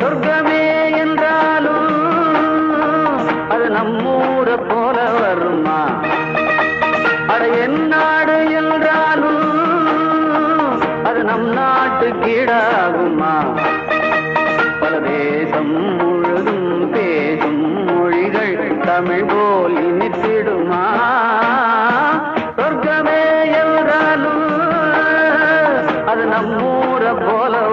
சொர்க்கமே என்றாலும் அது நம்மூர போல வருமா? அட என் நாடு என்றாலும் அது நம் நாட்டு கீழாகுமா? பல தேசம் முழுதும் பேசும் மொழிகள் தமிழ் போல் இனித்திடுமா? சொர்க்கமே என்றாலும் அது நம்மூர போல